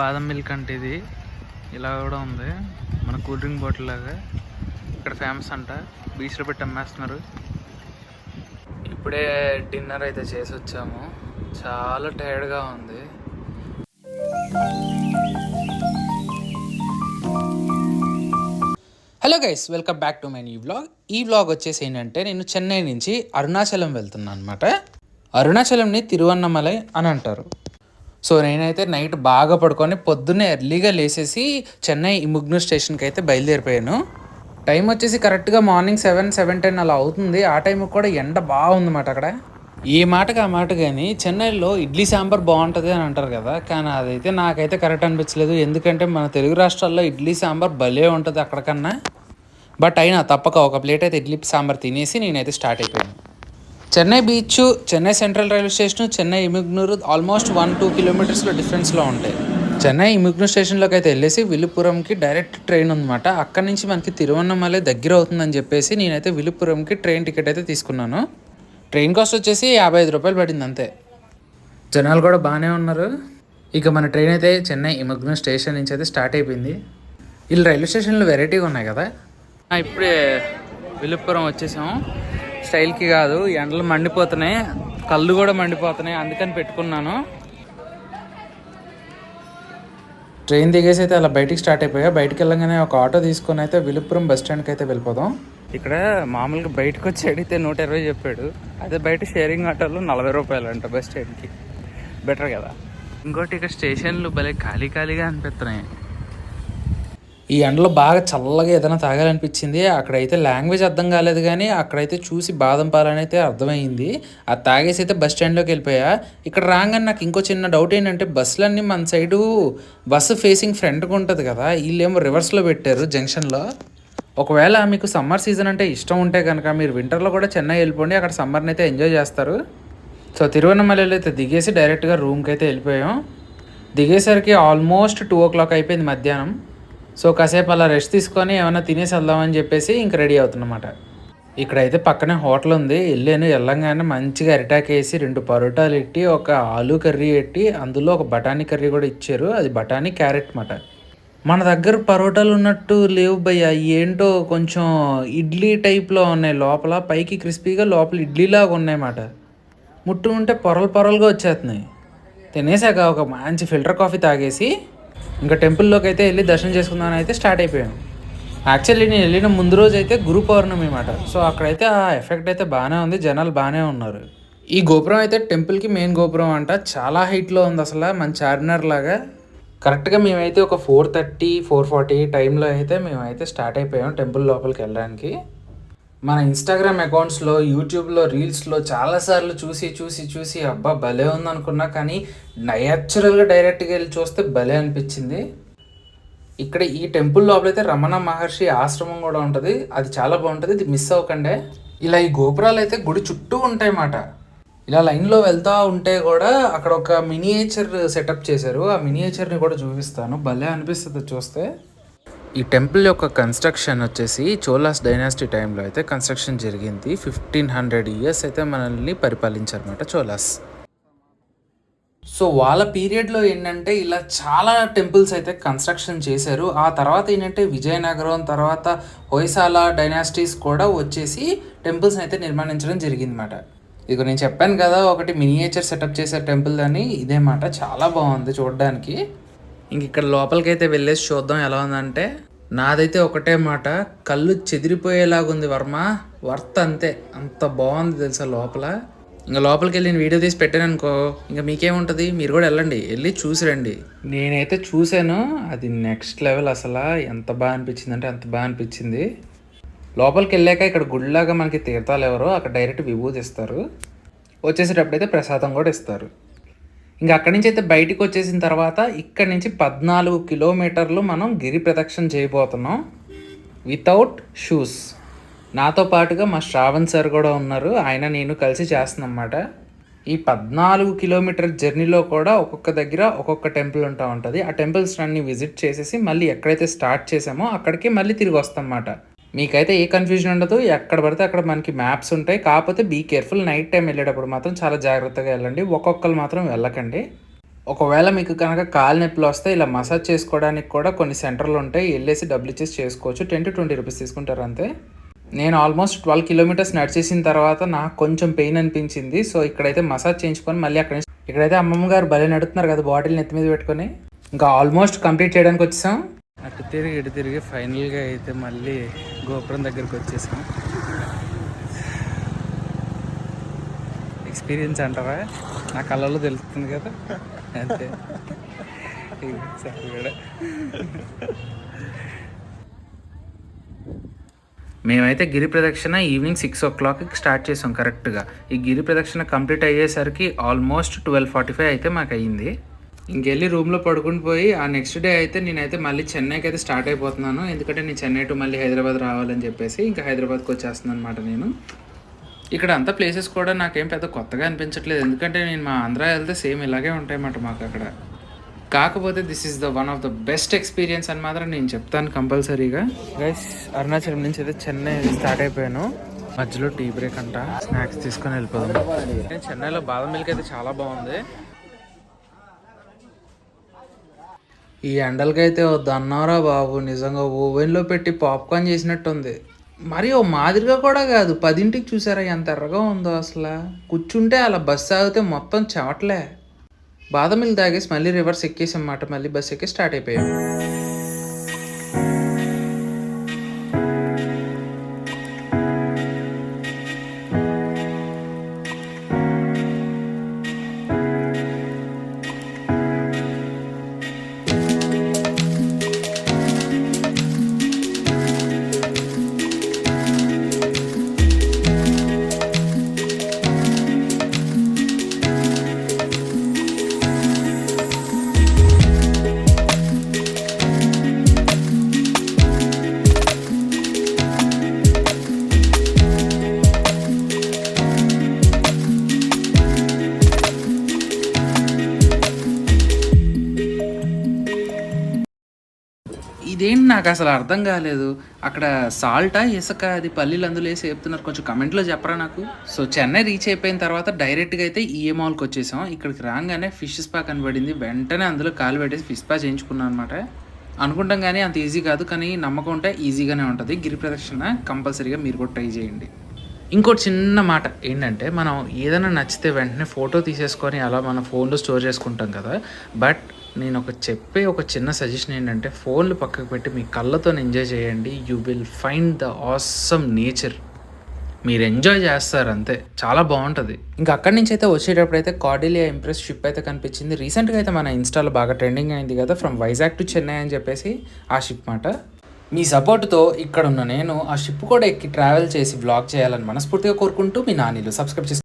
బాదం మిల్క్ అంటే ఇది ఇలా కూడా ఉంది, మన కూల్ డ్రింక్ బాటిల్ లాగా. ఇక్కడ ఫేమస్ అంట, బీచ్లో పెట్టి అమ్మేస్తున్నారు. ఇప్పుడే డిన్నర్ అయితే చేసి వచ్చాము, చాలా టైర్డ్గా ఉంది. Hello guys, welcome back to my new vlog. ఈ వ్లాగ్ వచ్చేసి ఏంటంటే, నేను చెన్నై నుంచి అరుణాచలం వెళ్తున్నాను అనమాట. అరుణాచలంని తిరువన్నమలై అని అంటారు. సో నేనైతే నైట్ బాగా పడుకొని పొద్దున్నే ఎర్లీగా లేసేసి చెన్నై ఇముగ్నూర్ స్టేషన్కి అయితే బయలుదేరిపోయాను. టైం వచ్చేసి కరెక్ట్గా మార్నింగ్ 7-7:10 అలా అవుతుంది. ఆ టైంకి కూడా ఎండ బాగుందన్నమాట అక్కడ. ఈ మాటకి ఆ మాట కానీ చెన్నైలో ఇడ్లీ సాంబార్ బాగుంటుంది అని అంటారు కదా, కానీ అదైతే నాకైతే కరెక్ట్ అనిపించలేదు. ఎందుకంటే మన తెలుగు రాష్ట్రాల్లో ఇడ్లీ సాంబార్ భలే ఉంటుంది అక్కడికన్నా. బట్ అయినా తప్పక ఒక ప్లేట్ అయితే ఇడ్లీ సాంబార్ తినేసి నేనైతే స్టార్ట్ అయిపోయాను. Chennai beach, Chennai central railway station, Chennai ఇముగ్నూరు ఆల్మోస్ట్ 1-2 కిలోమీటర్స్లో డిఫరెన్స్లో ఉంటాయి. చెన్నై ఇముగ్నూరు స్టేషన్లోకి అయితే వెళ్ళేసి విలుపురంకి డైరెక్ట్ ట్రైన్ ఉందన్నమాట. అక్కడి నుంచి మనకి తిరువన్నమలై దగ్గర అవుతుందని చెప్పేసి నేనైతే విలుపురంకి ట్రైన్ టికెట్ అయితే తీసుకున్నాను. ట్రైన్ కాస్ట్ వచ్చేసి 55 రూపాయలు పడింది అంతే. జనాలు కూడా బాగానే ఉన్నారు. ఇక మన ట్రైన్ అయితే చెన్నై ఇముగ్నూరు స్టేషన్ నుంచి అయితే స్టార్ట్ అయిపోయింది. వీళ్ళు రైల్వే స్టేషన్లు వెరైటీగా ఉన్నాయి కదా. ఇప్పుడే విలుపురం వచ్చేసాము. స్టైల్కి కాదు, ఎండలు మండిపోతున్నాయి, కళ్ళు కూడా మండిపోతున్నాయి, అందుకని పెట్టుకున్నాను. ట్రైన్ దిగేసి అయితే అలా బయటికి స్టార్ట్ అయిపోయా. బయటికి వెళ్ళగానే ఒక ఆటో తీసుకొని అయితే విలుపురం బస్ స్టాండ్కి అయితే వెళ్ళిపోదాం. ఇక్కడ మామూలుగా బయటకు వచ్చి అడిగితే 120 చెప్పాడు. అదే బయట షేరింగ్ ఆటోలో 40 రూపాయలు అంట బస్ స్టాండ్కి. బెటర్ కదా. ఇంకోటి ఇక స్టేషన్లు భలే ఖాళీగా అనిపిస్తున్నాయి. ఈ ఎండలో బాగా చల్లగా ఏదైనా తాగాలనిపించింది. అక్కడైతే లాంగ్వేజ్ అర్థం కాలేదు, కానీ అక్కడైతే చూసి బాదం పాలని అయితే అర్థమైంది. అది తాగేసి అయితే బస్ స్టాండ్లోకి వెళ్ళిపోయా. ఇక్కడ రాగానే నాకు ఇంకో చిన్న డౌట్ ఏంటంటే, బస్సులన్నీ మన సైడు బస్సు ఫేసింగ్ ఫ్రంట్గా ఉంటుంది కదా, వీళ్ళేమో రివర్స్లో పెట్టారు జంక్షన్లో. ఒకవేళ మీకు సమ్మర్ సీజన్ అంటే ఇష్టం ఉంటే కనుక మీరు వింటర్లో కూడా చెన్నై వెళ్ళిపోండి, అక్కడ సమ్మర్ని అయితే ఎంజాయ్ చేస్తారు. సో తిరువన్నమలైలో అయితే దిగేసి డైరెక్ట్గా రూమ్కి అయితే వెళ్ళిపోయాం. దిగేసరికి ఆల్మోస్ట్ 2 o'clock అయిపోయింది మధ్యాహ్నం. సో కాసేపు అలా రెస్ట్ తీసుకొని ఏమైనా తినేసి వెళ్దామని చెప్పేసి ఇంక రెడీ అవుతున్నమాట. ఇక్కడైతే పక్కనే హోటల్ ఉంది. వెళ్ళంగానే మంచిగా అరిటాక్ వేసి 2 పరోటాలు ఎట్టి, ఒక ఆలూ కర్రీ ఎట్టి, అందులో ఒక బఠానీ కర్రీ కూడా ఇచ్చారు. అది బఠానీ క్యారెట్ మాట. మన దగ్గర పరోటాలు ఉన్నట్టు లేవు భయ్య, ఏంటో కొంచెం ఇడ్లీ టైప్లో ఉన్నాయి. లోపల పైకి క్రిస్పీగా, లోపల ఇడ్లీలాగా ఉన్నాయన్నమాట. ముట్టుకుంటే పొరలుగా వచ్చేస్తున్నాయి. తినేసాక ఒక మంచి ఫిల్టర్ కాఫీ తాగేసి ఇంకా టెంపుల్లోకి అయితే వెళ్ళి దర్శనం చేసుకుందామని అయితే స్టార్ట్ అయిపోయాను. యాక్చువల్లీ నేను వెళ్ళిన ముందు రోజు అయితే గురు పౌర్ణమి అన్నమాట. సో అక్కడైతే ఆ ఎఫెక్ట్ అయితే బాగానే ఉంది, జనాలు బాగానే ఉన్నారు. ఈ గోపురం అయితే టెంపుల్కి మెయిన్ గోపురం అంట, చాలా హైట్లో ఉంది అసలు, మన చార్మినార్ లాగా. కరెక్ట్గా మేమైతే ఒక 4:30-4:40 టైంలో అయితే మేమైతే స్టార్ట్ అయిపోయాం టెంపుల్ లోపలికి వెళ్ళడానికి. మన ఇన్స్టాగ్రామ్ అకౌంట్స్లో, యూట్యూబ్లో, రీల్స్లో చాలాసార్లు చూసి అబ్బా భలే ఉందనుకున్నా, కానీ న్యాచురల్గా డైరెక్ట్గా వెళ్ళి చూస్తే భలే అనిపించింది. ఇక్కడ ఈ టెంపుల్ లోపలైతే రమణ మహర్షి ఆశ్రమం కూడా ఉంటుంది, అది చాలా బాగుంటుంది, ఇది మిస్ అవ్వకండి. ఇలా ఈ గోపురాలు అయితే గుడి చుట్టూ ఉంటాయి అన్నమాట. ఇలా లైన్లో వెళ్తూ ఉంటే కూడా అక్కడ ఒక మినియేచర్ సెటప్ చేశారు, ఆ మినియేచర్ని కూడా చూపిస్తాను, భలే అనిపిస్తుంది చూస్తే. ఈ టెంపుల్ యొక్క కన్స్ట్రక్షన్ వచ్చేసి చోలాస్ డైనాసిటీ టైంలో అయితే కన్స్ట్రక్షన్ జరిగింది. 1500 years అయితే మనల్ని పరిపాలించారన్నమాట చోలాస్. సో వాళ్ళ పీరియడ్లో ఏంటంటే ఇలా చాలా టెంపుల్స్ అయితే కన్స్ట్రక్షన్ చేశారు. ఆ తర్వాత ఏంటంటే విజయనగరం, తర్వాత హొయసాల డైనాసిటీస్ కూడా వచ్చేసి టెంపుల్స్ని అయితే నిర్మాణించడం జరిగిందన్నమాట. ఇదిగో నేను చెప్పాను కదా ఒకటి మినియేచర్ సెటప్ చేసే టెంపుల్ అని, ఇదే మాట, చాలా బాగుంది చూడడానికి. ఇంక ఇక్కడ లోపలికి అయితే వెళ్ళేసి చూద్దాం ఎలా ఉందంటే. నాదైతే ఒకటే మాట, కళ్ళు చెదిరిపోయేలాగుంది వర్మ, వర్త్ అంతే, అంత బాగుంది తెలుసా లోపల. ఇంకా లోపలికి వెళ్ళి నేను వీడియో తీసి పెట్టాను అనుకో, ఇంకా మీకేముంటుంది, మీరు కూడా వెళ్ళి చూసి రండి. నేనైతే చూశాను, అది నెక్స్ట్ లెవెల్ అసలు, ఎంత బాగా అనిపించింది అంటే అంత బాగా అనిపించింది. లోపలికి వెళ్ళాక ఇక్కడ గుడిలాగా మనకి తీర్థాలు ఎవరో అక్కడ డైరెక్ట్ విభూతి ఇస్తారు, వచ్చేసేటప్పుడైతే ప్రసాదం కూడా ఇస్తారు. ఇంకా అక్కడి నుంచి అయితే బయటికి వచ్చేసిన తర్వాత ఇక్కడి నుంచి 14 కిలోమీటర్లు మనం గిరి ప్రదక్షిణ చేయబోతున్నాం వితౌట్ షూస్. నాతో పాటుగా మా శ్రావణ్ సార్ కూడా ఉన్నారు, ఆయన నేను కలిసి చేస్తున్నాం అన్నమాట. ఈ 14 కిలోమీటర్ జర్నీలో కూడా ఒక్కొక్క దగ్గర ఒక్కొక్క టెంపుల్ ఉంటుంది. ఆ టెంపుల్స్ అన్ని విజిట్ చేసేసి మళ్ళీ ఎక్కడైతే స్టార్ట్ చేసామో అక్కడికి మళ్ళీ తిరిగి వస్తాం అన్నమాట. మీకైతే ఏ కన్ఫ్యూజన్ ఉండదు, ఎక్కడ పడితే అక్కడ మనకి మ్యాప్స్ ఉంటాయి. కాకపోతే బీ కేర్ఫుల్, నైట్ టైం వెళ్ళేటప్పుడు మాత్రం చాలా జాగ్రత్తగా వెళ్ళండి, ఒక్కొక్కరు మాత్రం వెళ్ళకండి. ఒకవేళ మీకు కనుక కాలు నొప్పులు వస్తే ఇలా మసాజ్ చేసుకోవడానికి కూడా కొన్ని సెంటర్లు ఉంటాయి, వెళ్ళేసి డబ్బులు ఇచ్చేసి చేసుకోవచ్చు. 10-20 రూపీస్ తీసుకుంటారు అంతే. నేను ఆల్మోస్ట్ 12 కిలోమీటర్స్ నడిచేసిన తర్వాత నాకు కొంచెం పెయిన్ అనిపించింది. సో ఇక్కడైతే మసాజ్ చేయించుకొని మళ్ళీ అక్కడ నుంచి ఇక్కడైతే అమ్మమ్మ గారు భలే నడుతున్నారు కదా, బాటిల్ నెత్తి మీద పెట్టుకొని. ఇంకా ఆల్మోస్ట్ కంప్లీట్ చేయడానికి వచ్చేసాం. అటు తిరిగి ఇటు తిరిగి ఫైనల్గా అయితే మళ్ళీ గోపురం దగ్గరికి వచ్చేసాం. ఎక్స్పీరియన్స్ అంటారా, నా కళ్ళలో తెలుస్తుంది కదా అంతే. మేమైతే గిరి ప్రదక్షిణ ఈవినింగ్ 6 o'clock స్టార్ట్ చేసాం కరెక్ట్గా. ఈ గిరి ప్రదక్షిణ కంప్లీట్ అయ్యేసరికి ఆల్మోస్ట్ 12:45 అయితే మాకు అయ్యింది. ఇంకెళ్ళి రూమ్లో పడుకుని పోయి ఆ నెక్స్ట్ డే అయితే నేనైతే మళ్ళీ చెన్నైకి అయితే స్టార్ట్ అయిపోతున్నాను. ఎందుకంటే నేను చెన్నై టు మళ్ళీ హైదరాబాద్ రావాలని చెప్పేసి ఇంకా హైదరాబాద్కి వచ్చేస్తున్నాను అనమాట. నేను ఇక్కడ అంతా ప్లేసెస్ కూడా నాకేం పెద్ద కొత్తగా అనిపించట్లేదు, ఎందుకంటే నేను మా ఆంధ్ర వెళ్తే సేమ్ ఇలాగే ఉంటాయన్నమాట మాకు అక్కడ. కాకపోతే this is the one of the best experience అని మాత్రం నేను చెప్తాను కంపల్సరీగా. గైస్ అరుణాచలం నుంచి అయితే చెన్నై స్టార్ట్ అయిపోయాను. మధ్యలో టీ బ్రేక్ అంట, స్నాక్స్ తీసుకొని వెళ్ళిపోదాం. చెన్నైలో బాదం మిల్క్ అయితే చాలా బాగుంది. ఈ ఎండలకైతే వద్దన్నారా బాబు, నిజంగా ఓవెన్లో పెట్టి పాప్కార్న్ చేసినట్టుంది. మరి ఓ మాదిరిగా కూడా కాదు, 10ంటికి చూసారా ఎంత ఎర్రగా ఉందో అసలు. కూర్చుంటే అలా బస్సు ఆగితే మొత్తం చెమటలే. బాదం మిల్క్ తాగేసి మళ్ళీ రివర్స్ ఎక్కేసాం అన్నమాట. మళ్ళీ బస్సు ఎక్కి స్టార్ట్ అయిపోయాం. ఇదేంటి నాకు అసలు అర్థం కాలేదు. అక్కడ సాల్టా ఇసుక అది పల్లీలు అందులో వేసి వేపుతున్నారు, కొంచెం కమెంట్లో చెప్పరా నాకు. సో చెన్నై రీచ్ అయిపోయిన తర్వాత డైరెక్ట్గా అయితే ఈఏ మాల్కి వచ్చేసాం. ఇక్కడికి రాగానే ఫిష్ స్పా కనబడింది, వెంటనే అందులో కాలు పెట్టేసి ఫిష్ స్పా చేయించుకున్నాను అనమాట. అనుకుంటాం కానీ అంత ఈజీ కాదు, కానీ నమ్మకం ఉంటే ఈజీగానే ఉంటుంది. గిరి ప్రదక్షిణ కంపల్సరీగా మీరు కూడా ట్రై చేయండి. ఇంకోటి చిన్న మాట ఏంటంటే, మనం ఏదైనా నచ్చితే వెంటనే ఫోటో తీసేసుకొని అలా మన ఫోన్లో స్టోర్ చేసుకుంటాం కదా. బట్ నేను ఒక చిన్న సజెషన్ ఏంటంటే, ఫోన్లు పక్కకు పెట్టి మీ కళ్ళతో ఎంజాయ్ చేయండి. You will find the awesome nature. మీరు ఎంజాయ్ చేస్తారు అంతే, చాలా బాగుంటుంది. ఇంకా అక్కడి నుంచి అయితే వచ్చేటప్పుడు అయితే కార్డిలియా ఇంప్రెస్ షిప్ అయితే కనిపించింది. రీసెంట్గా అయితే మన ఇన్స్టాలో బాగా ట్రెండింగ్ అయింది కదా, ఫ్రమ్ వైజాగ్ టు చెన్నై అని చెప్పేసి ఆ షిప్ మాట. మీ సపోర్ట్తో ఇక్కడ ఉన్న నేను ఆ షిప్ కూడా ఎక్కి ట్రావెల్ చేసి వ్లాగ్ చేయాలని మనస్ఫూర్తిగా కోరుకుంటూ, మీ నానిలు సబ్స్క్రైబ్ చేసి